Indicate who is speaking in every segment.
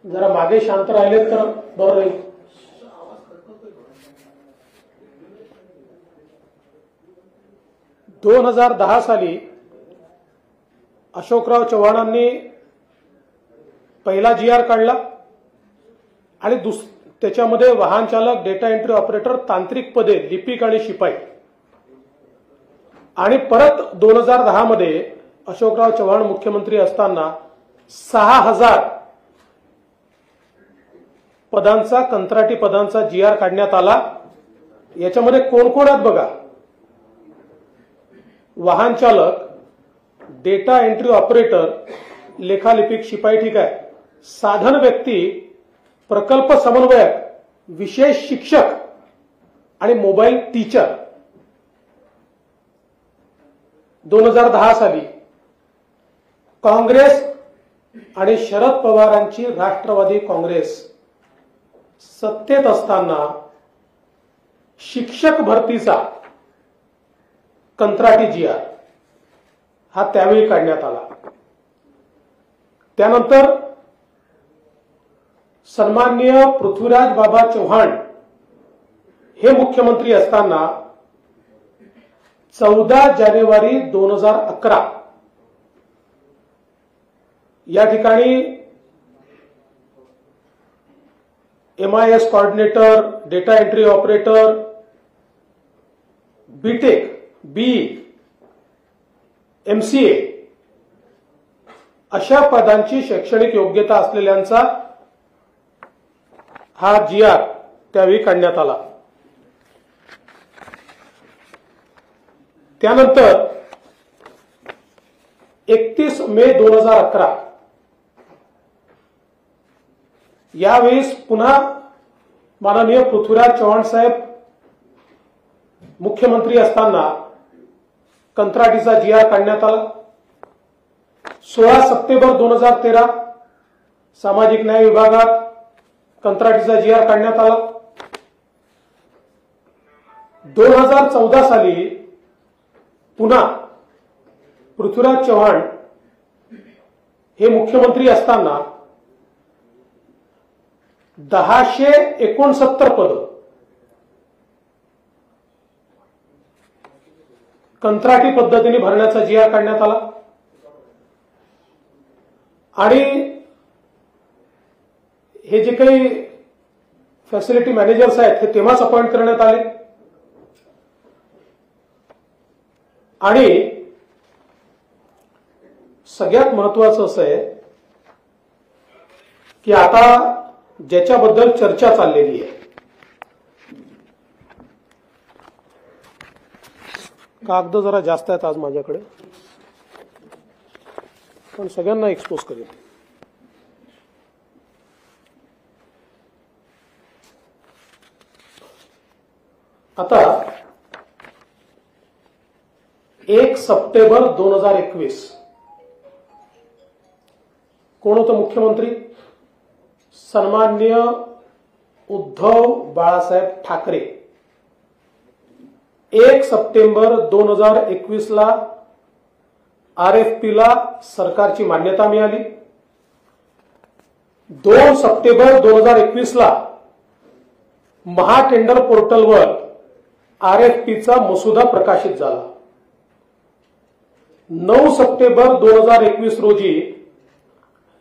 Speaker 1: जरा मागे शांत राहिलेत तर बरं राहील. दोन 2010 साली अशोकराव चव्हाणांनी पहिला GR काढला आणि त्याच्यामध्ये वाहन चालक, डेटा एंट्री ऑपरेटर, तांत्रिक पदे, लिपिक आणि शिपाई. आणि परत 2010 मध्ये अशोकराव चव्हाण मुख्यमंत्री असताना 6000 पदांचा, कंत्राटी पदांचा GR काढण्यात आला. याच्यामध्ये कोण कोण आहेत बघा. वाहन चालक, डेटा एंट्री ऑपरेटर, लेखालिपिक, शिपाई, ठीक आहे. साधन व्यक्ती, प्रकल्प समन्वयक, विशेष शिक्षक आणि मोबाईल टीचर. 2010 साली काँग्रेस आणि शरद पवारांची राष्ट्रवादी काँग्रेस सत्तेत असताना शिक्षक भरतीचा कंत्राटी GR हा त्यावेळी काढण्यात आला. त्यानंतर सन्माननीय पृथ्वीराज बाबा चव्हाण हे मुख्यमंत्री असताना 14 जानेवारी 2011 या ठिकाणी MIS coordinator, data entry operator, BTech, BE, MCA अशा पदांची शैक्षणिक योग्यता असलेल्यांचा हा GR त्यावेळी काढण्यात आला. त्यानंतर 31 मे 2011 यावेळेस पुन्हा माननीय पृथ्वीराज चव्हाण साहेब मुख्यमंत्री असताना कंत्राटीचा GR काढण्यात आला. 16 सप्टेंबर 2013 सामाजिक न्याय विभागात कंत्राटीचा GR काढण्यात आला. 2014 साली पुन्हा पृथ्वीराज चव्हाण हे मुख्यमंत्री असताना 1069 पद कंत्राटी पद्धतीने भरण्याचा GR काढण्यात आला. आणि हे जे काही फॅसिलिटी मॅनेजर्स आहेत हे तेव्हाच अपॉइंट करण्यात आले. आणि सगळ्यात महत्वाचं असं आहे की आता ज्याच्याबद्दल चर्चा चाललेली आहे, कागद जरा जास्त आहेत आज माझ्याकडे पण सगळ्यांना एक्सपोज करेल. आता 1 सप्टेंबर 2021 कोण होतं मुख्यमंत्री? सन्माननीय उद्धव बाळासाहेब ठाकरे. 1 सप्टेंबर 2021 ला RFP ला सरकारची मान्यता मिळाली. 2 सप्टेंबर 2021 ला महाटेंडर पोर्टलवर RFP चा मसुदा प्रकाशित झाला. 9 सप्टेंबर 2021 रोजी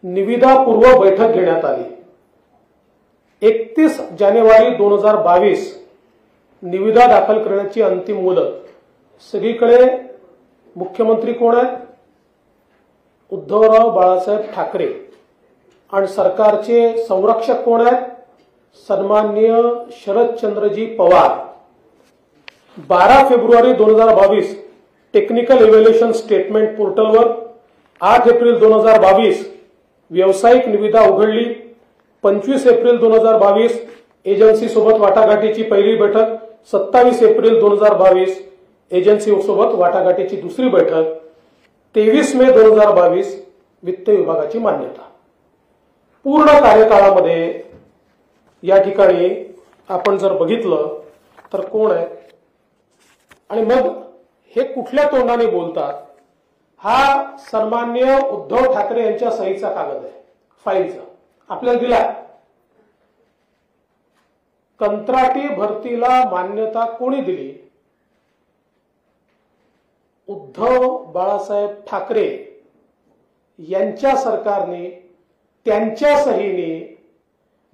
Speaker 1: निविदा पूर्व बैठक घेण्यात आली. 31 जानेवारी 2022 निविदा दाखल करण्याची अंतिम मुदत. सगळीकडे मुख्यमंत्री कोण आहेत? उद्धवराव बाळासाहेब ठाकरे. आणि सरकारचे संरक्षक कोण आहेत? सन्माननीय शरदचंद्रजी पवार. 12 फेब्रुवारी 2022 टेक्निकल इव्हॅल्युएशन स्टेटमेंट पोर्टलवर. 8 एप्रिल 2022 व्यावसायिक निविदा उघडली. 25 एप्रिल 2022 एजन्सी सोबत वाटाघाटीची पहिली बैठक. 27 एप्रिल 2022 एजन्सी सोबत वाटाघाटीची दुसरी बैठक. 23 मे 2022 वित्त विभागाची मान्यता. पूर्ण कार्यकाळामध्ये या ठिकाणी आपण जर बघितलं तर कोण आहे आणि मग हे कुठल्या तोंडाने बोलतात? हा सन्माननीय उद्धव ठाकरे यांच्या सहीचा कागद आहे फाईलचा. आपल्याला दिला. कंत्राटी भरतीला मान्यता कोणी दिली? उद्धव बाळासाहेब ठाकरे यांच्या सरकारने, त्यांच्या सहीने,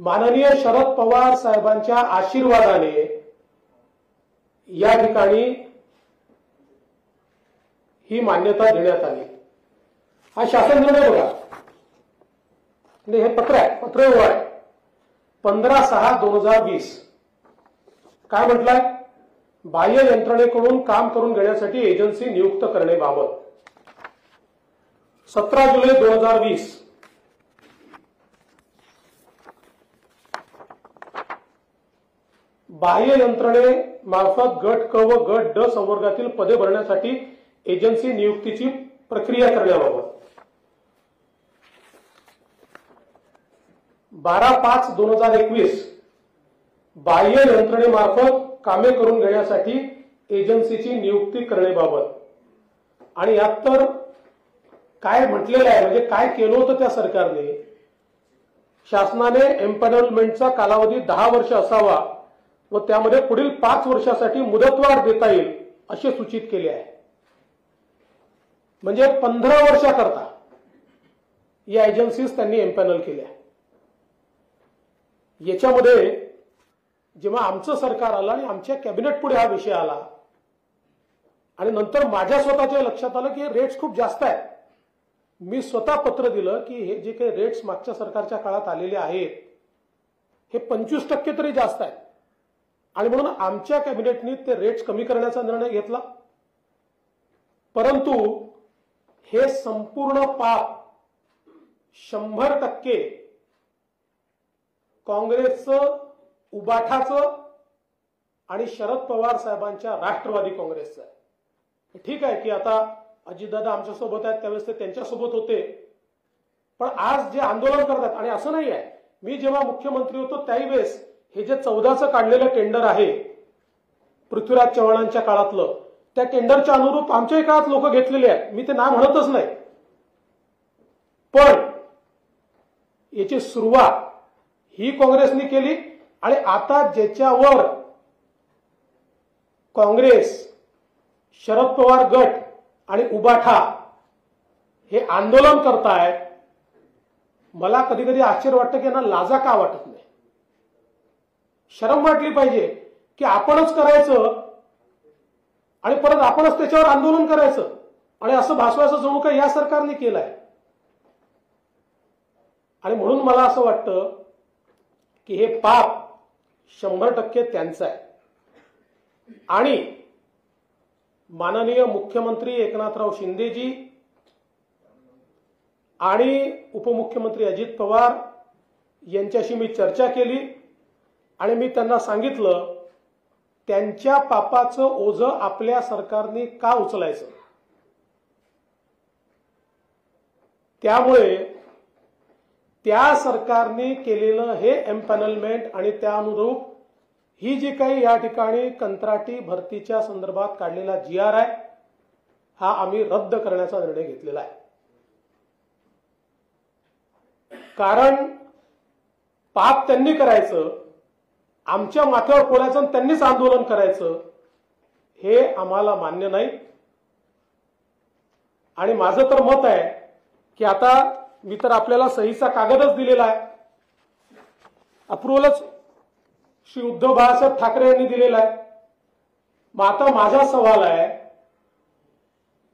Speaker 1: माननीय शरद पवार साहेबांच्या आशीर्वादाने या ठिकाणी ही मान्यता देण्यात आली. हा शासन निर्णय बघा, हे पत्र आहे, पत्र आहे 15/6/2020. काय म्हटलंय? बाह्य यंत्रणेकडून काम करून घेण्यासाठी एजन्सी नियुक्त करण्याबाबत. 17 जुलै 2020. बाह्य यंत्रणेमार्फत गट क व गट ड संवर्गातील पदे भरण्यासाठी एजन्सी नियुक्तीची प्रक्रिया करण्याबाबत. 12/5/2021 बाह्य यंत्रणेमार्फत कामे करून घेण्यासाठी एजन्सीची नियुक्ती करण्याबाबत. आणि यात तर काय म्हटलेलं आहे, म्हणजे काय केलं होतं त्या सरकारने? शासनाने एम्पॅनलमेंटचा कालावधी 10 वर्ष असावा व त्यामध्ये पुढील 5 वर्षासाठी मुदतवाढ देता येईल असे सूचित केले आहे. म्हणजे 15 वर्षाकरता या एजन्सीज त्यांनी एम्पॅनल केल्या. याच्यामध्ये जेव्हा आमचं सरकार आलं आणि आमच्या कॅबिनेट पुढे हा विषय आला आणि नंतर माझ्या स्वतःच्या लक्षात आलं की रेट्स खूप जास्त आहेत. मी स्वतः पत्र दिलं की हे जे काही रेट्स मागच्या सरकारच्या काळात आलेले आहेत हे 25% तरी जास्त आहेत आणि म्हणून आमच्या कॅबिनेटने ते रेट्स कमी करण्याचा निर्णय घेतला. परंतु हे संपूर्ण पाप 100% काँग्रेसचं, उबाठाचं आणि शरद पवार साहेबांच्या राष्ट्रवादी काँग्रेसचं आहे. ठीक आहे की आता अजितदादा आमच्या सोबत आहेत, त्यावेळेस ते त्यांच्या सोबत होते, पण आज जे आंदोलन करतात, आणि असं नाही आहे, मी जेव्हा मुख्यमंत्री होतो त्यावेळेस हे जे 14चं काढलेलं टेंडर आहे पृथ्वीराज चव्हाणांच्या काळातलं, त्या टेंडरच्या अनुरूप आमच्याही काळात लोक घेतलेले आहेत, मी ते नाव म्हणतच नाही. पण याची सुरुवात ही काँग्रेसने केली आणि आता ज्याच्यावर काँग्रेस, शरद पवार गट आणि उबाठा हे आंदोलन करतायत, मला कधी कधी आश्चर्य वाटतं की यांना लाजा का वाटत नाही. शरम वाटली पाहिजे की आपणच करायचं आणि परत आपणच त्याच्यावर आंदोलन करायचं आणि असं भासवायचं जणू काय या सरकारने केलं आहे. आणि म्हणून मला असं वाटतं की हे पाप 100% त्यांचं आहे. आणि माननीय मुख्यमंत्री एकनाथराव शिंदेजी आणि उपमुख्यमंत्री अजित पवार यांच्याशी मी चर्चा केली आणि मी त्यांना सांगितलं त्यांच्या पापाचं ओझं आपल्या सरकारने का उचलायचं. त्यामुळे त्या सरकारने केलेलं हे एम्पॅनलमेंट आणि त्या अनुरूप ही जी काही या ठिकाणी कंत्राटी भरतीच्या संदर्भात काढलेला GR आहे हा आम्ही रद्द करण्याचा निर्णय घेतलेला आहे. कारण पाप त्यांनी करायचं, आमच्या माथ्यावर फोडायचं आणि त्यांनीच आंदोलन करायचं हे आम्हाला मान्य नाही. आणि माझं तर मत आहे की आता मी तर आपल्याला सहीचा कागदच दिलेला आहे, अप्रुव्हलच श्री उद्धव बाळासाहेब ठाकरे यांनी दिलेला आहे. मग आता माझा सवाल आहे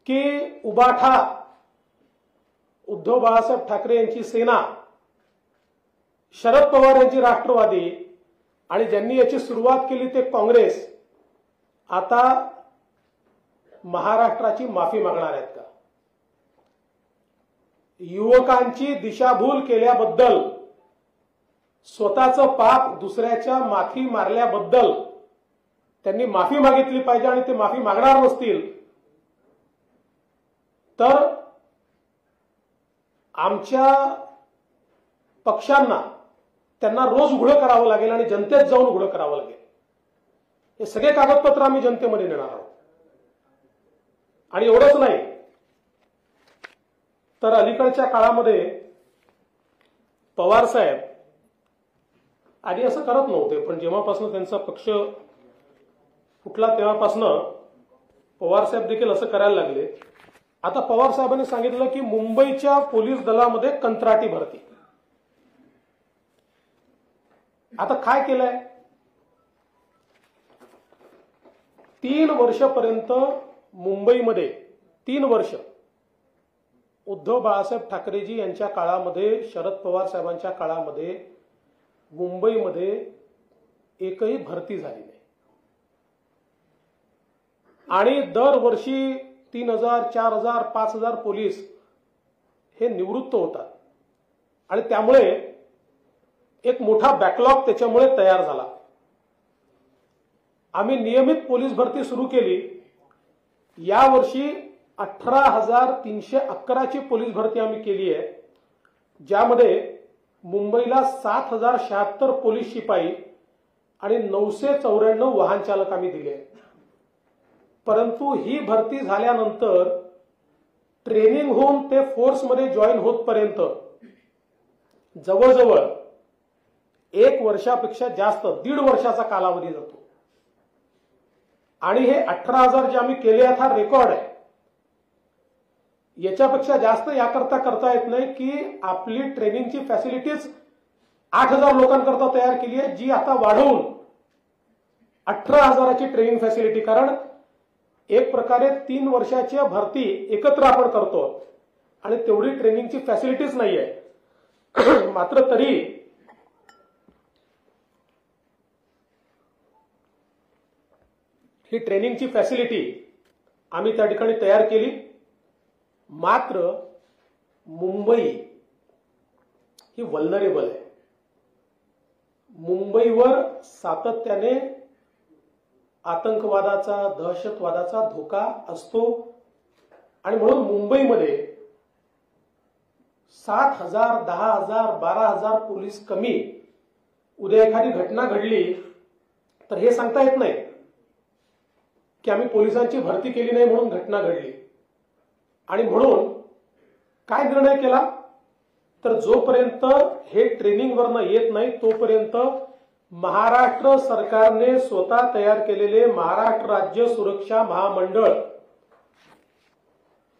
Speaker 1: की उबाठा, उद्धव बाळासाहेब ठाकरे यांची सेना, शरद पवार यांची राष्ट्रवादी आणि ज्यांनी याची सुरुवात केली ते काँग्रेस, आता महाराष्ट्राची माफी मागणार आहेत का? युवकांची दिशाभूल केल्याबद्दल, स्वतःचं पाप दुसऱ्याच्या माथी मारल्याबद्दल त्यांनी माफी मागितली पाहिजे. आणि ते माफी मागणार नसतील तर आमच्या पक्षांना त्यांना रोज उघडं करावं लागेल आणि जनतेत जाऊन उघडं करावं लागेल. हे सगळे कागदपत्र आम्ही जनतेमध्ये नेणार आहोत. आणि एवढंच नाही तर अलीकडच्या काळामध्ये पवार साहेब आधी असं करत नव्हते, पण जेव्हापासून त्यांचा पक्ष फुटला तेव्हापासून पवार साहेब देखील असं करायला लागले. आता पवार साहेबांनी सांगितलं की मुंबईच्या पोलीस दलामध्ये कंत्राटी भरती. आता काय केलंय, 3 वर्षापर्यंत मुंबईमध्ये 3 वर्ष उद्धव बाळासाहेब ठाकरेजी यांच्या काळामध्ये, शरद पवार साहेबांच्या काळामध्ये मुंबईमध्ये एकही भरती झाली नाही. आणि दरवर्षी 3000, 4000, 5000 पोलीस हे निवृत्त होतात. आणि त्यामुळे एक मोठा बॅकलॉग त्याच्यामुळे तयार झाला. आम्ही नियमित पोलीस भरती सुरू केली. यावर्षी 18,311 ची पोलीस भरती आम्ही केली आहे, ज्यामध्ये मुंबईला 7,076 पोलीस शिपाई आणि 994 वाहन चालक आम्ही दिले. परंतु ही भरती झाल्यानंतर ट्रेनिंग होऊन ते फोर्समध्ये जॉईन होतपर्यंत जवळजवळ 1 वर्षापेक्षा जास्त 1.5 वर्षाचा कालावधी जातो. आणि हे 18,000 जे आम्ही केले आहेत हा रेकॉर्ड आहे. याच्यापेक्षा जास्त याकरता करता येत नाही की आपली ट्रेनिंगची फॅसिलिटीज 8,000 लोकांकरता तयार केली आहे, जी आता वाढवून 18,000ची ट्रेनिंग फॅसिलिटी. कारण एक प्रकारे 3 वर्षाची भरती एकत्र आपण करतो आणि तेवढी ट्रेनिंगची फॅसिलिटीज नाही आहे. मात्र तरी ही ट्रेनिंगची फॅसिलिटी आम्ही त्या ठिकाणी तयार केली. मात्र मुंबई ही वल्नरेबल आहे. मुंबईवर सातत्याने आतंकवादाचा, दहशतवादाचा धोका असतो. आणि म्हणून मुंबईमध्ये 7,000, 10,000, 12,000 पोलीस कमी उद्या एखादी घटना घडली तर हे सांगता येत नाही की आम्ही पोलिसांची भरती केली नाही म्हणून घटना घडली. आणि म्हणून काय निर्णय केला, तर जोपर्यंत हे ट्रेनिंगवरनं येत नाही तोपर्यंत महाराष्ट्र सरकारने स्वतः तयार केलेले महाराष्ट्र राज्य सुरक्षा महामंडळ,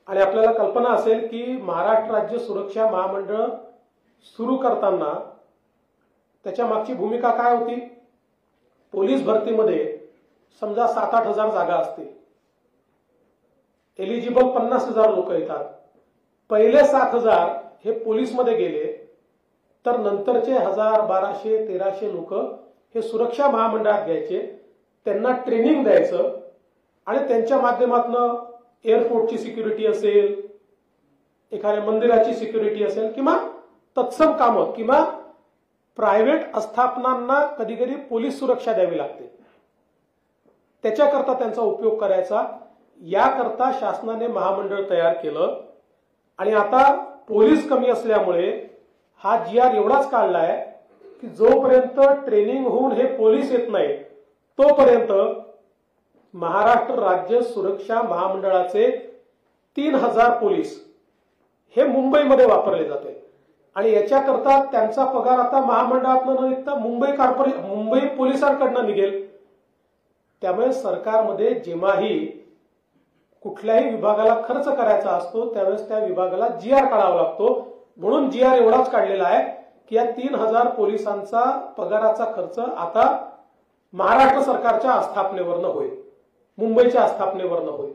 Speaker 1: आणि आपल्याला कल्पना असेल की महाराष्ट्र राज्य सुरक्षा महामंडळ सुरू करताना त्याच्या मागची भूमिका काय होती. पोलीस भरतीमध्ये समजा 7-8 हजार जागा असतील, एलिजिबल 50,000 लोक येतात. पहिले 7,000 हे पोलीसमध्ये गेले तर नंतरचे 1,000, 1,200, 1,300 लोक हे सुरक्षा महामंडळात घ्यायचे, त्यांना ट्रेनिंग द्यायचं आणि त्यांच्या माध्यमातून एअरपोर्टची सिक्युरिटी असेल, एखाद्या मंदिराची सिक्युरिटी असेल किंवा तत्सम कामं किंवा प्रायव्हेट आस्थापनांना कधी कधी पोलीस सुरक्षा द्यावी लागते, त्याच्याकरता त्यांचा उपयोग करायचा. याकरता शासनाने महामंडळ तयार केलं. आणि आता पोलीस कमी असल्यामुळे हा GR एवढाच काढलाय की जोपर्यंत ट्रेनिंग होऊन हे पोलीस येत नाही तोपर्यंत महाराष्ट्र राज्य सुरक्षा महामंडळाचे 3,000 पोलीस हे मुंबईमध्ये वापरले जाते. आणि याच्याकरता त्यांचा पगार आता महामंडळातून न निघता मुंबई पोलिसांकडनं निघेल. त्यामुळे सरकारमध्ये जेव्हाही कुठल्याही विभागाला खर्च करायचा असतो त्यावेळेस त्या विभागाला GR काढावा लागतो. म्हणून GR एवढाच काढलेला आहे की या 3,000 पोलिसांचा पगाराचा खर्च आता महाराष्ट्र सरकारच्या आस्थापनेवरनं होईल, मुंबईच्या आस्थापनेवरनं होईल.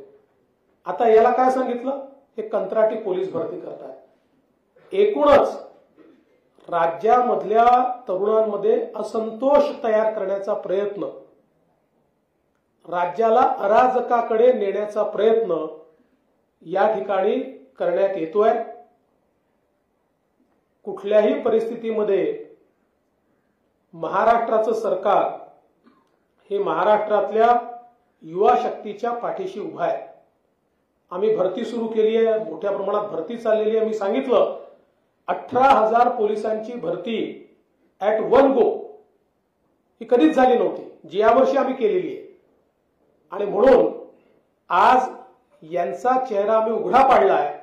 Speaker 1: आता याला काय सांगितलं, हे कंत्राटी पोलीस भरती करताय. एकूणच राज्यामधल्या तरुणांमध्ये असंतोष तयार करण्याचा प्रयत्न, राज्याला अराजकाकडे नेण्याचा प्रयत्न या ठिकाणी करण्यात येतोय. कुठल्याही परिस्थितीमध्ये महाराष्ट्राचं सरकार हे महाराष्ट्रातल्या युवा शक्तीच्या पाठीशी उभा आहे. आम्ही भरती सुरू केली आहे, मोठ्या प्रमाणात भरती चाललेली आहे. मी सांगितलं 18,000 पोलिसांची भरती ऍट वन गो ही कधीच झाली नव्हती, जी यावर्षी आम्ही केलेली आहे. आणि म्हणून आज यांचा चेहरा आम्ही उघडा पाडला आहे.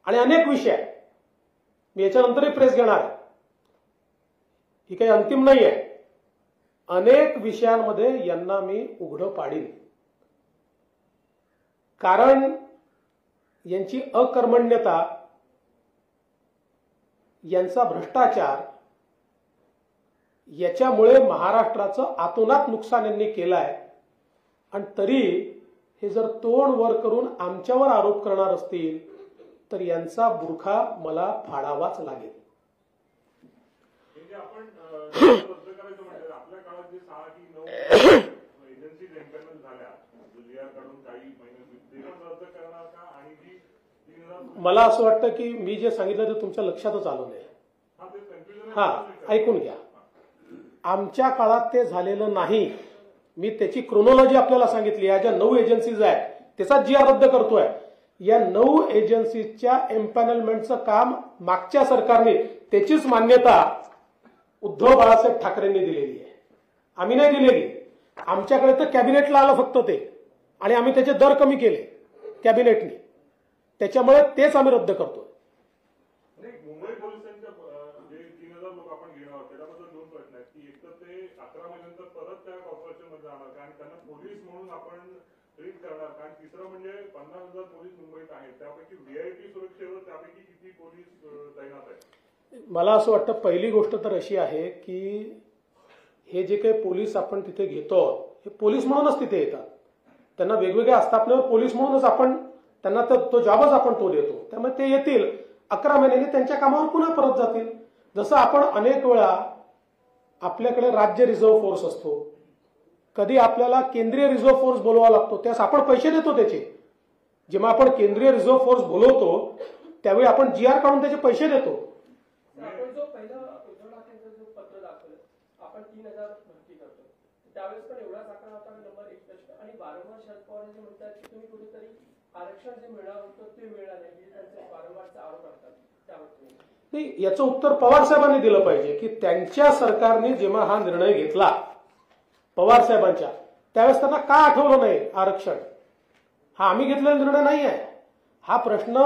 Speaker 1: आणि अनेक विषय मी याच्यानंतरही प्रेस घेणार आहे, ही काही अंतिम नाही आहे. अनेक विषयांमध्ये यांना मी उघडं पाडीन. कारण यांची अकर्मण्यता, यांचा भ्रष्टाचार, याच्यामुळे महाराष्ट्राचं आतोनात नुकसान यांनी केलं आहे. आणि तरी हे जर तोंड वर करून आमच्यावर आरोप करणार असतील तर यांचा बुरखा मला फाडावाच लागेल.
Speaker 2: आपण रद्द करायचं म्हणजे आपल्या काळात जे 6 की 9 एजन्सी इम्पॅनल झाल्या, जीआर काढून काही महिने ते पण रद्द करणार का? आणि जी 3000
Speaker 1: मला असं वाटतं की मी जे सांगितलं ते तुमच्या लक्षातच आलं नाही. ऐकून घ्या. आमच्या काळात ते झालेलं नाही. मी त्याची क्रोनॉलॉजी आपल्याला सांगितली. या ज्या 9 एजन्सीज आहेत त्याचा जीआर रद्द करतोय. या 9 एजन्सीजच्या एम्पॅनलमेंटचं काम मागच्या सरकारने, त्याचीच मान्यता उद्धव बाळासाहेब ठाकरेंनी दिलेली आहे, आम्ही नाही दिलेली. आमच्याकडे तर कॅबिनेटला आलं फक्त ते, आणि आम्ही त्याचे दर कमी केले कॅबिनेटने. त्याच्यामुळे तेच आम्ही रद्द करतो.
Speaker 2: मुंबई पोलिसांच्या जे 3000 लोक आपण घेणार आहोत त्याच्याबद्दल 2 प्रश्न आहेत की एक तर ते 11 महिन्यानंतर परत त्या कॉर्पोरेशन मध्ये जाणार का आणि त्यांना पोलीस म्हणून आपण ट्रीट करणार का? आणि तिसरं म्हणजे 50,000 पोलीस मुंबईत आहेत, त्यापैकी व्हीआयपी सुरक्षेवर त्यापैकी किती पोलीस तैनात आहेत?
Speaker 1: मला असं वाटतं पहिली गोष्ट तर अशी आहे की हे जे काही पोलीस आपण तिथे घेतो हे पोलीस म्हणूनच तिथे येतात. त्यांना वेगवेगळ्या आस्थापनेवर पोलीस म्हणूनच आपण त्यांना तो जॉबच आपण तो देतो. त्यामुळे ते येतील 11 महिन्यांनी त्यांच्या कामावर पुन्हा परत जातील. जसं आपण अनेक वेळा आपल्याकडे राज्य रिझर्व्ह फोर्स असतो, कधी आपल्याला केंद्रीय रिझर्व्ह फोर्स बोलवावा लागतो, त्यास आपण पैसे देतो त्याचे. जेव्हा आपण केंद्रीय रिझर्व्ह फोर्स बोलवतो त्यावेळी आपण जीआर काढून त्याचे पैसे देतो.
Speaker 3: आपण जो पहिला उद्धव ठाकरेंचं जो पत्र दाखवलं, आपण 3000 भरती करतो, त्यावेळेस पण एवढाच आकडा होता नंबर 1 प्रश्न. आणि वारंवार शरद पवार जे म्हणतात की तुम्ही कुठेतरी आरक्षण जे मिळणार होतं ते मिळालं नाही, त्यांचे वारंवारचा आरोप करतात. त्यावर
Speaker 1: नाही, याचं उत्तर पवार साहेबांनी दिलं पाहिजे की त्यांच्या सरकारने जेव्हा हा निर्णय घेतला पवार साहेबांच्या, त्यावेळेस त्यांना का आठवलं नाही आरक्षण? हा आम्ही घेतलेला निर्णय नाही आहे. हा प्रश्न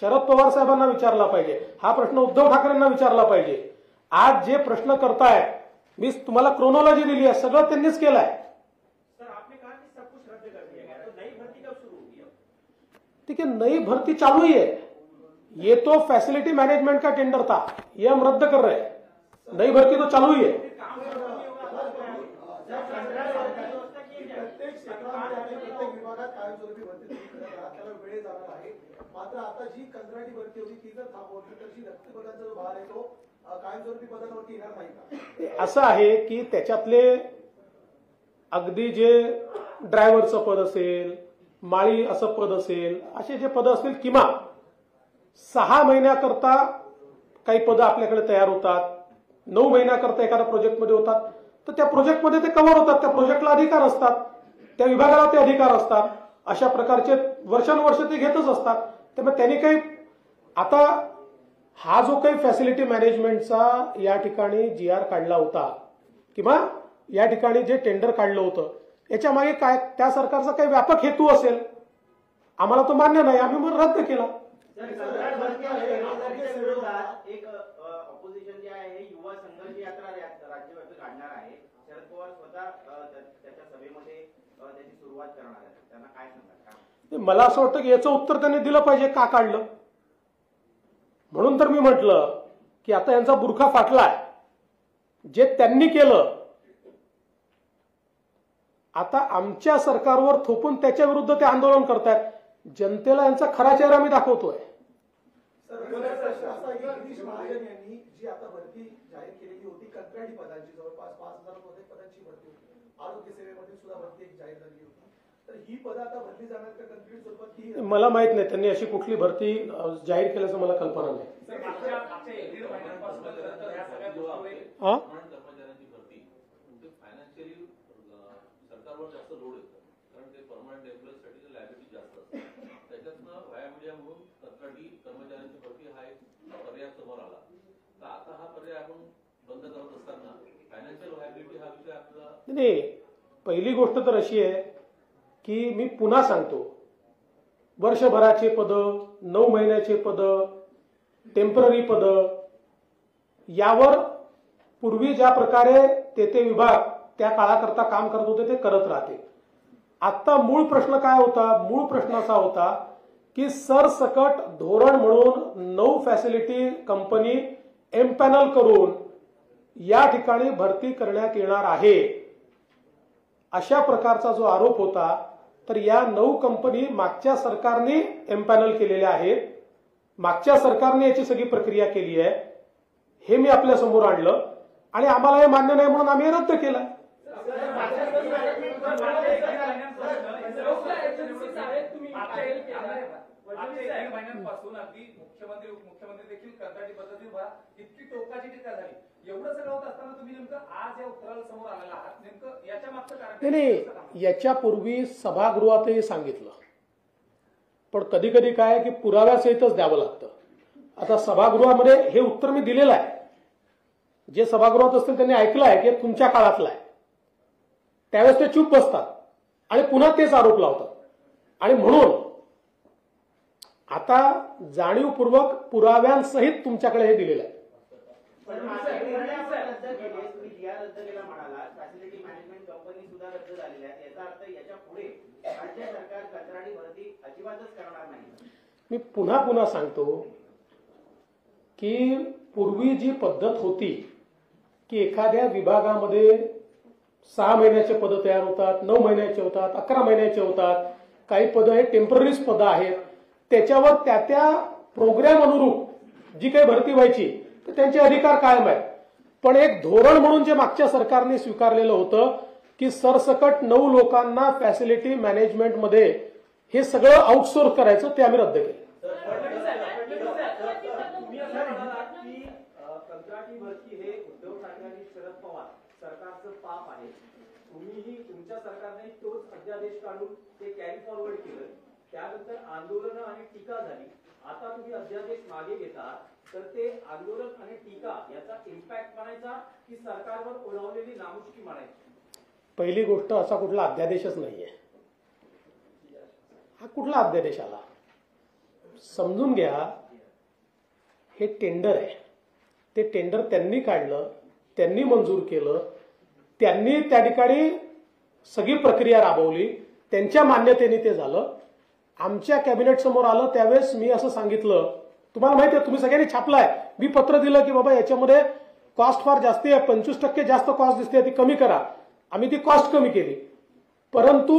Speaker 1: शरद पवार साहेबांना विचारला पाहिजे. हा प्रश्न उद्धव ठाकरेंना विचारला पाहिजे. आज जे प्रश्न करतायत, मी तुम्हाला क्रोनॉलॉजी दिली आहे, सगळं त्यांनीच केलं आहे. ठीक है, नई भर्ती चालू ही है. ये तो फैसिलिटी मैनेजमेंट का टेंडर था, ये हम रद्द कर रहे हैं. नई भर्ती तो चालू ही है.
Speaker 4: मात्र आता जी कंत्राटी भरती होती ती जर थांबवली तर जी रक्तपदाचा जो भार आहे तो कायमस्वरूपी पदांवरती येणार नाही का?
Speaker 1: असं आहे की त्याच्यातले अगदी जे ड्रायव्हरचं पद असेल, माळी असं पद असेल, असे जे पद असतील किमान 6 महिन्याकरता काही पदं आपल्याकडे तयार होतात, 9 महिन्याकरता एखाद्या प्रोजेक्टमध्ये होतात, तर त्या प्रोजेक्टमध्ये ते कव्हर होतात. त्या प्रोजेक्टला अधिकार असतात, त्या विभागाला ते अधिकार असतात. अशा प्रकारचे वर्षानुवर्ष ते घेतच असतात. त्यामुळे त्यांनी काही आता हा जो काही फॅसिलिटी मॅनेजमेंटचा या ठिकाणी जीआर काढला होता किंवा या ठिकाणी जे टेंडर काढलं होतं, याच्या मागे काय त्या सरकारचा काही व्यापक हेतू असेल, आम्हाला तो मान्य नाही, आम्ही मग रद्द केला.
Speaker 5: एक ऑपोजिशन जे आहे युवा संघर्ष यात्रा राज्यव्यापी काढणार आहे. शरद पवार स्वतः त्याच्या सभेमध्ये त्याची सुरुवात करणार आहे. त्यांना काय सांगतात?
Speaker 1: मला असं वाटतं की याचं उत्तर त्यांनी दिलं पाहिजे का काढलं. म्हणून तर मी म्हटलं की आता यांचा बुरखा फाटलाय. जे त्यांनी केलं आता आमच्या सरकारवर थोपून त्याच्या विरुद्ध ते आंदोलन करतायत. जनतेला यांचा खरा चेहरा मी दाखवतोय.
Speaker 4: गिरीश महाजन यांनी जी आता भरती जाहीर केलेली होती कंत्राटी पदांची, जवळपास 5,000 पदांची भरती होती. आरोग्य सेवेमध्ये सुद्धा भरती जाहीर झाली होती. तर ही पदं आता भरली जाणार का कंत्राटी स्वरूपात? ही
Speaker 1: मला माहित नाही त्यांनी अशी कुठली भरती जाहीर केल्याचं मला कल्पना नाही. हा
Speaker 6: कर्मचाऱ्यांची भरती फायनान्शियली सरकारवर जास्त लोड येतं, कारण ते परमनंट एम्प्लॉईजसाठी लायबिलिटी जास्त असते. त्याच्यातनं व्हाया मीडिया म्हणून कंत्राटी कर्मचाऱ्यांची भरती हा एक पर्याय समोर आला. तर आता हा पर्याय आपण बंद करत असताना फायनान्शियल व्हायबिलिटी हा विषय आपला
Speaker 1: नाही. पहिली गोष्ट तर अशी आहे की मी पुन्हा सांगतो, वर्षभराचे पद, 9 महिन्याचे पद, टेम्पररी पद, यावर पूर्वी ज्या प्रकारे ते विभाग त्या काळाकरता काम करत होते ते करत राहते. आता मूळ प्रश्न काय होता? मूळ प्रश्न असा होता की सरसकट धोरण म्हणून 9 फॅसिलिटी कंपनी एम्पॅनल करून या ठिकाणी भरती करण्यात येणार आहे, अशा प्रकारचा जो आरोप होता. तर या 9 कंपनी मागच्या सरकारने एम्पॅनल केलेल्या आहेत. मागच्या सरकारने याची सगळी प्रक्रिया केली आहे. हे मी आपल्या समोर आणलं आणि आम्हाला हे मान्य नाही म्हणून आम्ही हे रद्द केलं.
Speaker 7: मागच्या 1 महिन्यांपासून अगदी मुख्यमंत्री उपमुख्यमंत्री देखील कंत्राटी पद्धतीवर इतकी टोकाची टीका झाली. एवढं सगळं होत असताना तुम्ही नेमकं आज या उत्तराला समोर आलेला आहात, नेमकं याच्या मागचं कारण
Speaker 1: नाही, याच्यापूर्वी सभागृहातही सांगितलं, पण कधी कधी काय की पुराव्यासहितच द्यावं लागतं. आता सभागृहामध्ये हे उत्तर मी दिलेलं आहे. जे सभागृहात असतील त्यांनी ऐकलं आहे की तुमच्या काळातलं आहे. त्यावेळेस ते चूप बसतात आणि पुन्हा तेच आरोप लावतात. आणि म्हणून आता जाणीवपूर्वक पुराव्यांसहित तुमच्याकडे हे दिलेलं आहे.
Speaker 5: पण मागच्या निर्णय आपण रद्द केले, तुम्ही GR रद्द केला म्हणाला, फॅसिलिटी मॅनेजमेंट कंपनी सुद्धा रद्द झालेल्या आहेत. याचा अर्थ याच्या पुढे राज्य सरकार कंत्राटी भरती अजिबातच करणार नाही.
Speaker 1: मी पुन्हा सांगतो की पूर्वी जी पद्धत होती की एखाद्या विभागामध्ये 6 महिन्याचे पद तयार होतात, 9 महिन्याचे होतात, 11 महिन्याचे होतात, काही पदं हे टेम्पररीज पदं आहेत, त्याच्यावर त्या प्रोग्राम अनुरूप जी काही भरती व्हायची तर त्यांचे अधिकार कायम आहेत. पण एक धोरण म्हणून जे मागच्या सरकारने स्वीकारलेलं होतं की सरसकट 9 लोकांना फॅसिलिटी मॅनेजमेंटमध्ये हे सगळं आउटसोर्स करायचं, ते आम्ही रद्द केलं.
Speaker 7: कंत्राटी भरती हे उद्धव ठाकरे आणि शरद पवार सरकारचं पाप आहे. तुम्हीही तुमच्या सरकारने तोच अध्यादेश काढून ते कॅरी फॉरवर्ड केलं. त्यानंतर आंदोलनं आणि टीका झाली. आता तुम्ही अध्यादेश मागे घेता तर ते आंदोलन आणि टीका याचा इम्पॅक्ट म्हणायचा की सरकारवर ओढवलेली नामुष्की म्हणायची?
Speaker 1: पहिली गोष्ट, असा कुठला अध्यादेशच नाहीये. हा कुठला अध्यादेश आला? समजून घ्या, हे टेंडर आहे. ते टेंडर त्यांनी काढलं, त्यांनी मंजूर केलं, त्यांनी त्या ठिकाणी सगळी प्रक्रिया राबवली, त्यांच्या मान्यतेने ते झालं. आमच्या कॅबिनेट समोर आलं त्यावेळेस मी असं सांगितलं, तुम्हाला माहिती आहे, तुम्ही सगळ्यांनी छापलाय, मी पत्र दिलं की बाबा याच्यामध्ये कॉस्ट फार जास्ती आहे, 25% जास्त कॉस्ट दिसते, ती कमी करा. आम्ही ती कॉस्ट कमी केली. परंतु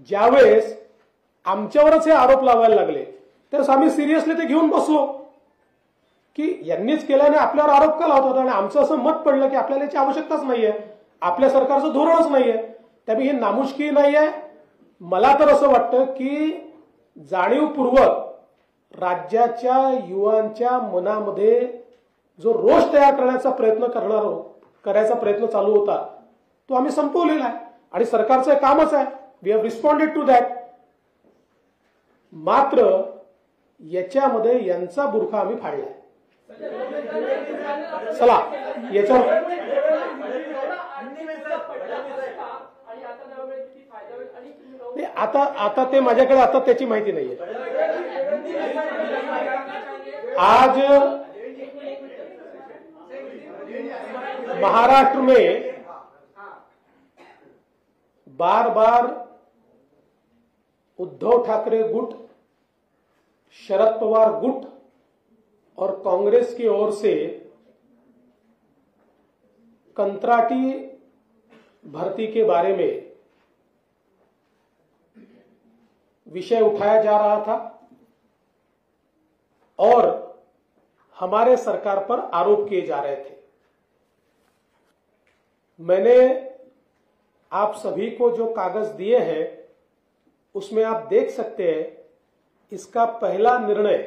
Speaker 1: ज्यावेळेस आमच्यावरच हे आरोप लावायला लागले त्यावेळेस आम्ही सिरियसली ते घेऊन बसलो की यांनीच केल्याने आपल्यावर आरोप का लावतात. आणि आमचं असं मत पडलं की आपल्याला याची आवश्यकताच नाहीये, आपल्या सरकारचं धोरणच नाहीये. त्यामुळे ही नामुष्की नाहीये. मला तर असं वाटतं की जाणीवपूर्वक राज्याच्या युवांच्या मनामध्ये जो रोष तयार करण्याचा करायचा प्रयत्न चालू होता तो आम्ही संपवलेला आहे आणि सरकारचं कामच आहे. We have responded to that. मात्र याच्यामध्ये यांचा बुरखा आम्ही फाडलाय. चला याच्यावर आता ते माझ्याकडे आता त्याची माहिती नाहीये. आज महाराष्ट्र में बार उद्धव ठाकरे गुट, शरद पवार गुट और कांग्रेस की ओर से कंत्राटी भर्ती के बारे में विषय उठाया जा रहा था और हमारे सरकार पर आरोप किए जा रहे थे. मैंने आप सभी को जो कागज दिए हैं उसमें आप देख सकते हैं, इसका पहला निर्णय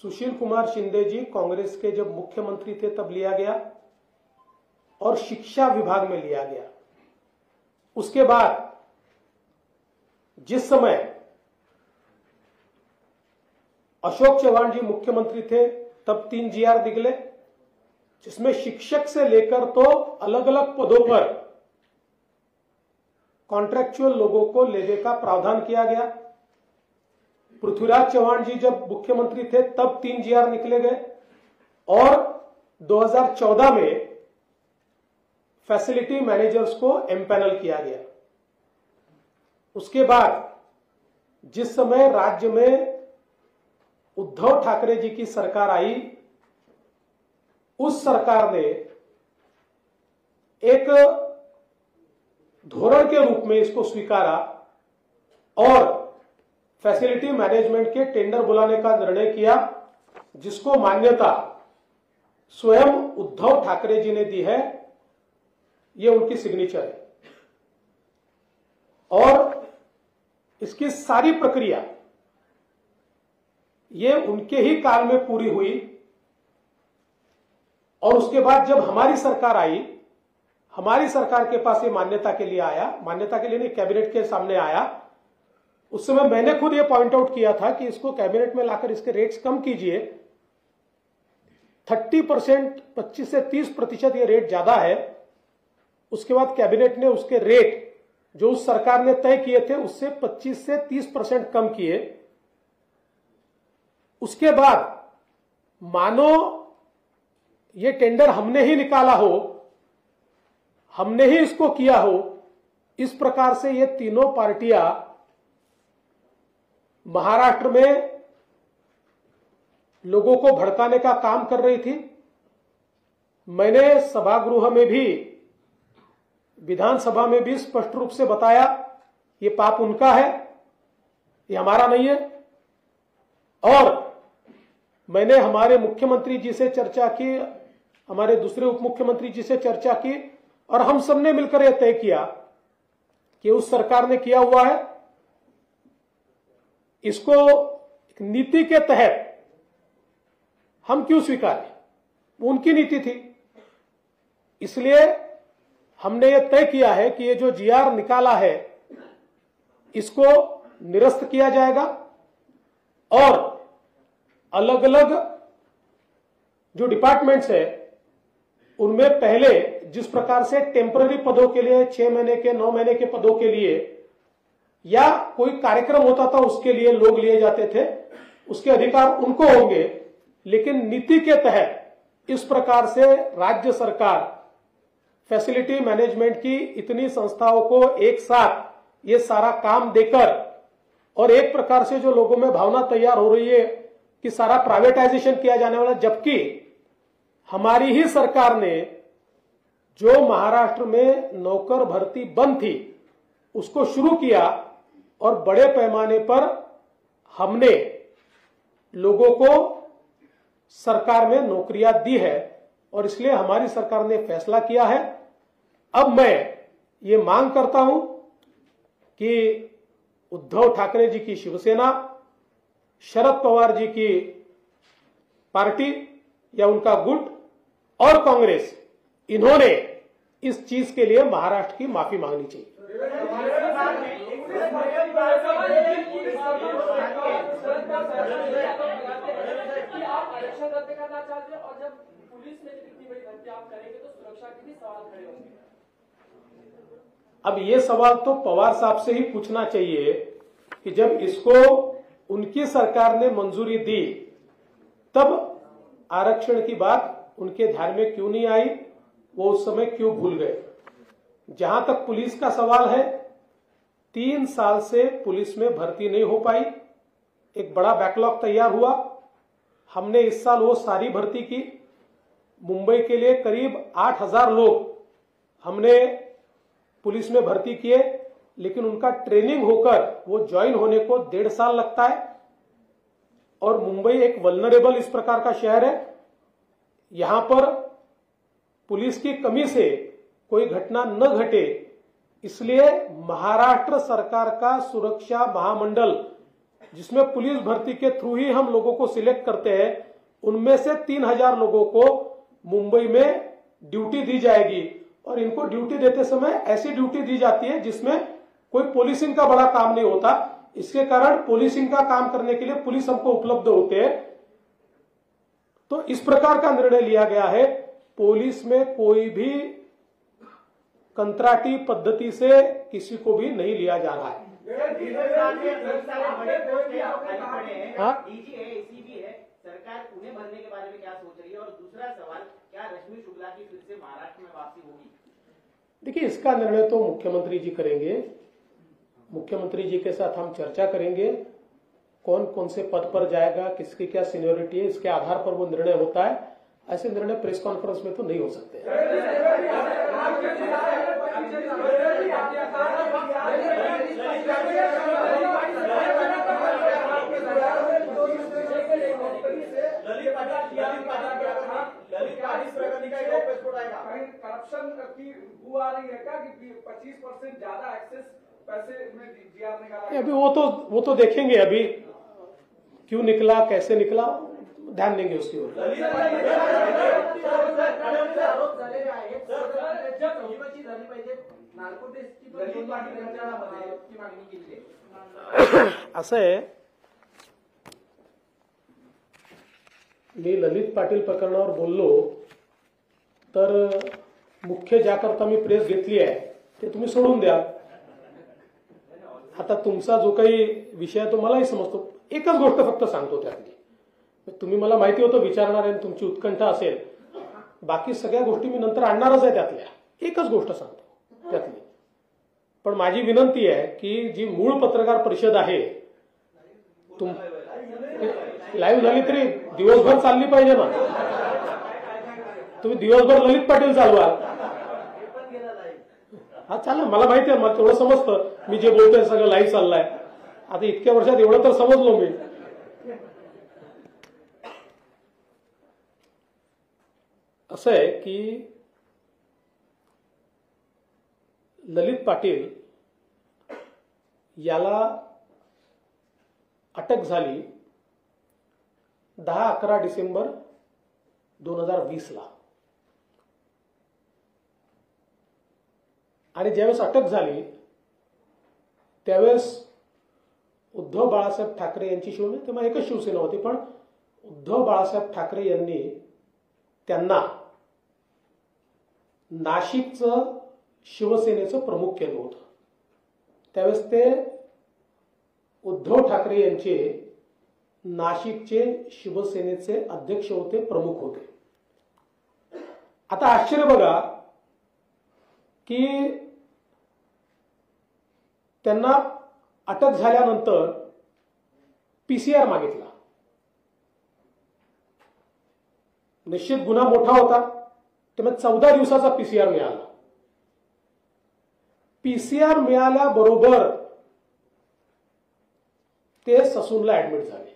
Speaker 1: सुशील कुमार शिंदे जी कांग्रेस के जब मुख्यमंत्री थे तब लिया गया और शिक्षा विभाग में लिया गया. उसके बाद जिस समय अशोक चौहान जी मुख्यमंत्री थे तब 3 GR निकले, जिसमें शिक्षक से लेकर तो अलग अलग पदों पर कॉन्ट्रैक्चुअल लोगों को लेने का प्रावधान किया गया. पृथ्वीराज चौहान जी जब मुख्यमंत्री थे तब 3 GR निकले गए और 2014 में फैसिलिटी मैनेजर्स को एम्पैनल किया गया। उसके बाद जिस समय राज्य में उद्धव ठाकरे जी की सरकार आई, उस सरकार ने एक धोरण के रूप में इसको स्वीकारा और फैसिलिटी मैनेजमेंट के टेंडर बुलाने का निर्णय किया, जिसको मान्यता स्वयं उद्धव ठाकरे जी ने दी है। ये उनकी सिग्नेचर है और इसकी सारी प्रक्रिया ये उनके ही काल में पूरी हुई। और उसके बाद जब हमारी सरकार आई, हमारी सरकार के पास ये मान्यता के लिए आया, मान्यता के लिए नहीं, कैबिनेट के सामने आया, उस समय मैंने खुद ये पॉइंट आउट किया था कि इसको कैबिनेट में लाकर इसके रेट्स कम कीजिए। 30%, 25 से 30% ये रेट ज्यादा है। उसके बाद कैबिनेट ने उसके रेट जो उस सरकार ने तय किए थे उससे 25 से 30% कम किए। उसके बाद मानो ये टेंडर हमने ही निकाला हो, हमने ही इसको किया हो, इस प्रकार से ये तीनों पार्टियां महाराष्ट्र में लोगों को भड़काने का काम कर रही थी। मैंने सभागृह में भी, विधानसभा में भी स्पष्ट रूप से बताया, ये पाप उनका है, ये हमारा नहीं है। और मैंने हमारे मुख्यमंत्री जी से चर्चा की, हमारे दूसरे उप मुख्यमंत्री जी से चर्चा की और हम सबने मिलकर यह तय किया कि उस सरकार ने किया हुआ है, इसको एक नीति के तहत हम क्यों स्वीकारें, वो उनकी नीति थी। इसलिए हमने ये तय किया है कि ये जो जीआर निकाला है इसको निरस्त किया जाएगा और अलग अलग जो डिपार्टमेंट्स है उनमें पहले जिस प्रकार से टेम्पररी पदों के लिए 6 महीने के 9 महीने के पदों के लिए या कोई कार्यक्रम होता था उसके लिए लोग लिए जाते थे, उसके अधिकार उनको होंगे। लेकिन नीति के तहत इस प्रकार से राज्य सरकार फैसिलिटी मैनेजमेंट की इतनी संस्थाओं को एक साथ ये सारा काम देकर और एक प्रकार से जो लोगों में भावना तैयार हो रही है कि सारा प्राइवेटाइजेशन किया जाने वाला, जबकि हमारी ही सरकार ने जो महाराष्ट्र में नौकर भर्ती बंद थी उसको शुरू किया और बड़े पैमाने पर हमने लोगों को सरकार में नौकरियां दी है और इसलिए हमारी सरकार ने फैसला किया है। अब मैं ये मांग करता हूं कि उद्धव ठाकरे जी की शिवसेना, शरद पवार जी की पार्टी या उनका गुट और कांग्रेस, इन्होंने इस चीज के लिए महाराष्ट्र की माफी मांगनी चाहिए।
Speaker 3: आप आरक्षण रद्द करना चाहते हैं और जब पुलिस में इतनी बड़ी भर्ती आप करेंगे तो सुरक्षा के भी सवाल खड़े होंगे।
Speaker 1: अब ये सवाल तो पवार साहब से ही पूछना चाहिए कि जब इसको उनकी सरकार ने मंजूरी दी तब आरक्षण की बात उनके ध्यान में क्यों नहीं आई, वो उस समय क्यों भूल गए। जहां तक पुलिस का सवाल है, 3 साल से पुलिस में भर्ती नहीं हो पाई, एक बड़ा बैकलॉग तैयार हुआ। हमने इस साल वो सारी भर्ती की। मुंबई के लिए करीब 8000 लोग हमने पुलिस में भर्ती किए, लेकिन उनका ट्रेनिंग होकर वो ज्वाइन होने को 1.5 साल लगता है। और मुंबई एक वल्नरेबल इस प्रकार का शहर है, यहां पर पुलिस की कमी से कोई घटना न घटे, इसलिए महाराष्ट्र सरकार का सुरक्षा महामंडल, जिसमें पुलिस भर्ती के थ्रू ही हम लोगों को सिलेक्ट करते हैं, उनमें से 3000 लोगों को मुंबई में ड्यूटी दी जाएगी। और इनको ड्यूटी देते समय ऐसी ड्यूटी दी जाती है जिसमें कोई पुलिसिंग का बड़ा काम नहीं होता। इसके कारण पुलिसिंग का काम करने के लिए पुलिस हमको उपलब्ध होते हैं। तो इस प्रकार का निर्णय लिया गया है। पुलिस में कोई भी कंत्राटी पद्धति से किसी को भी नहीं लिया जा रहा है।
Speaker 5: डीजी है, एसीबी है, सरकार उन्हें भरने के बारे में क्या सोच रही है? और दूसरा सवाल, क्या रश्मि शुक्ला की फिर से महाराष्ट्र में वापसी होगी?
Speaker 1: देखिए, इसका निर्णय तो मुख्यमंत्री जी करेंगे। मुख्यमंत्री जी के साथ हम चर्चा करेंगे, कौन कौन से पद पर जाएगा, किसकी क्या सीनियोरिटी है, इसके आधार पर वो निर्णय होता है। ऐसे निर्णय प्रेस कॉन्फ्रेंस में तो नहीं हो सकते।
Speaker 7: करप्शन की बू आ रही है क्या कि 25% ज्यादा एक्सेस पैसे में जीआर निकाला?
Speaker 1: अभी वो तो देखेंगे, अभी क्यों निकला, कैसे निकला, ध्यान देंगे उसकी ओर।
Speaker 7: आरोप झालेले आहेत चौकशी झाली पाहिजे, नार्को टेस्टची पण ललित पाटील प्रकरणामध्ये ती मागणी केली आहे।
Speaker 1: असं आहे, मी ललित पाटील प्रकरणावर बोललो तर मुख्य ज्याकरता मी प्रेस घेतली आहे ते तुम्ही सोडून द्या। आता तुमचा जो काही विषय आहे तो मलाही समजतो। एकच गोष्ट फक्त सांगतो त्यातली, तुम्ही मला माहिती होतं विचारणार आहे, तुमची उत्कंठा असेल, बाकी सगळ्या गोष्टी मी नंतर आणणारच आहे त्यातल्या। एकच गोष्ट सांगतो त्यातली, पण माझी विनंती आहे की जी मूळ पत्रकार परिषद आहे लाईव्ह झाली तरी दिवसभर चालली पाहिजे ना। तुम्ही दिवसभर ललित पाटील चालवाल, हा चालेल, मला माहिती आहे, मला तेवढं समजतं, मी जे बोलतोय सगळं लाईव्ह चाललंय। आता इतक्या वर्षात एवढं तर समजलो मी। असं आहे की ललित पाटील याला अटक झाली 10-11 डिसेंबर 2020 ला, आणि ज्यावेळेस अटक झाली त्यावेळेस उद्धव बाळासाहेब ठाकरे यांची शिवसेना, तेव्हा एकच शिवसेना होती, पण उद्धव बाळासाहेब ठाकरे यांनी त्यांना नाशिकचं शिवसेनेचं प्रमुख केलं होतं। त्यावेळेस ते उद्धव ठाकरे यांचे नाशिकचे शिवसेनेचे अध्यक्ष होते, प्रमुख होते। आता आश्चर्य बघा की त्यांना अटक झाल्यानंतर पीसीआर मागितला। निश्चित गुन्हा मोठा होता, त्यामुळे 14 दिवसाचा पीसीआर मिळाला। पीसीआर मिळाल्याबरोबर ते ससूनला ऍडमिट झाले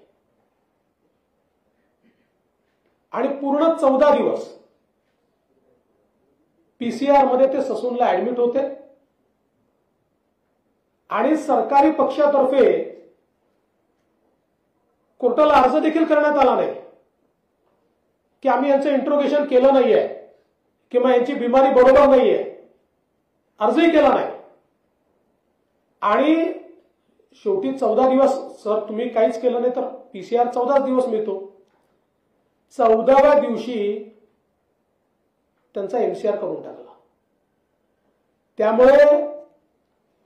Speaker 1: आणि पूर्ण 14 दिवस पीसीआर मध्ये ते ससूनला ऍडमिट होते आणि सरकारी पक्षातर्फे कोर्टाला अर्ज देखील करण्यात आला नाही की आम्ही यांचं इंट्रोगेशन केलं नाहीये किंवा यांची बिमारी बरोबर नाहीये, अर्जही केला नाही। आणि शेवटी 14 दिवस, सर तुम्ही काहीच केलं नाही तर पीसीआर 14 दिवस मिळतो। 14व्या दिवशी त्यांचा एमसीआर करून टाकला। त्यामुळे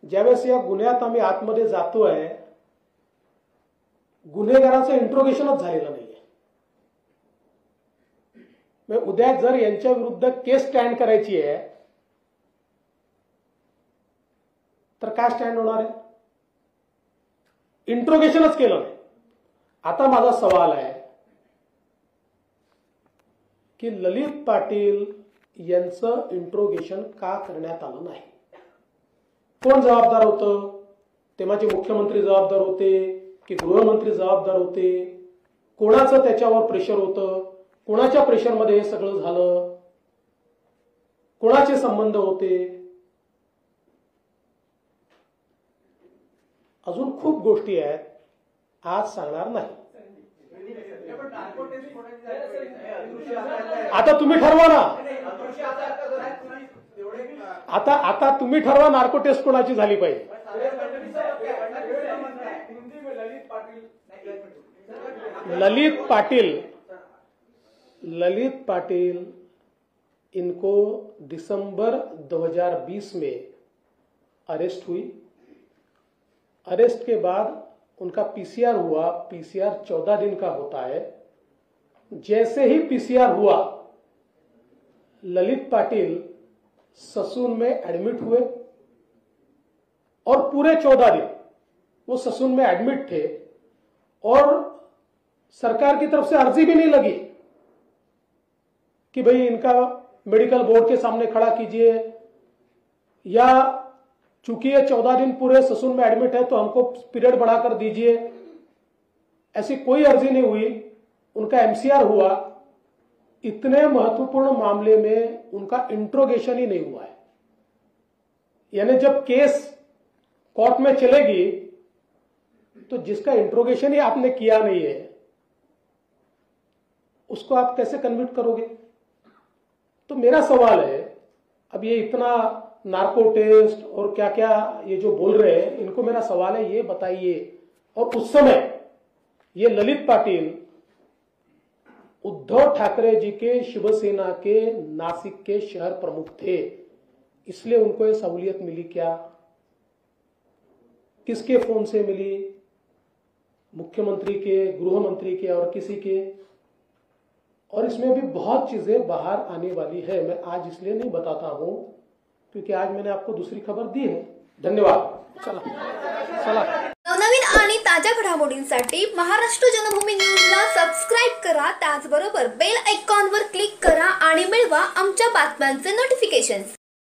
Speaker 1: ज्यावेळेस या गुन्ह्यात आम्ही आतमध्ये जातोय, गुन्हेगाराचं इंट्रोगेशनच झालेलं नाहीये। उद्या जर यांच्या विरुद्ध केस स्टँड करायची आहे तर काय स्टँड होणार आहे? इंट्रोगेशनच केलं नाही। आता माझा सवाल आहे की ललित पाटील यांचं इंट्रोगेशन का करण्यात आलं नाही? कोण जबाबदार होतं? तेव्हाचे मुख्यमंत्री जबाबदार होते की गृहमंत्री जबाबदार होते? कोणाचं त्याच्यावर प्रेशर होतं? कोणाच्या प्रेशरमध्ये हे सगळं झालं? कोणाचे संबंध होते? अजून खूप गोष्टी आहेत, आज सांगणार नाही। आता तुम्ही ठरवा ना, आता तुम्ही ठरवा नार्को टेस्ट कोणाची झाली पाहिजे। ललित पाटिल इनको दिसंबर 2020 में अरेस्ट हुई। अरेस्ट के बाद उनका पीसीआर हुआ। पीसीआर 14 दिन का होता है। जैसे ही पीसीआर हुआ ललित पाटिल ससून में एडमिट हुए और पूरे 14 दिन वो ससून में एडमिट थे और सरकार की तरफ से अर्जी भी नहीं लगी कि भाई इनका मेडिकल बोर्ड के सामने खड़ा कीजिए, या चूंकि ये 14 दिन पूरे ससून में एडमिट है तो हमको पीरियड बढ़ाकर दीजिए, ऐसी कोई अर्जी नहीं हुई। उनका एमसीआर हुआ, इतने महत्वपूर्ण मामले में उनका इंट्रोगेशन ही नहीं हुआ है। यानी जब केस कोर्ट में चलेगी तो जिसका इंट्रोगेशन ही आपने किया नहीं है उसको आप कैसे कन्विक्ट करोगे? तो मेरा सवाल है, अब ये इतना नार्को टेस्ट और क्या क्या ये जो बोल रहे हैं, इनको मेरा सवाल है ये बताइए। और उस समय ये ललित पाटिल उद्धव ठाकरे जी के शिवसेना के नासिक के शहर प्रमुख थे, इसलिए उनको ये सहूलियत मिली क्या? किसके फोन से मिली? मुख्यमंत्री के, गृह मंत्री के और किसी के? और इसमें भी बहुत चीजें बाहर आने वाली है। मैं आज इसलिए नहीं बताता हूं क्योंकि आज मैंने आपको दूसरी खबर दी है। धन्यवाद। चला
Speaker 8: नवनवीन आणि ताज्या घडामोडींसाठी महाराष्ट्र जनभूमी न्यूजला सबस्क्राईब करा, त्याचबरोबर बेल आयकॉनवर क्लिक करा आणि मिळवा आमच्या बातम्यांचे नोटिफिकेशन्स।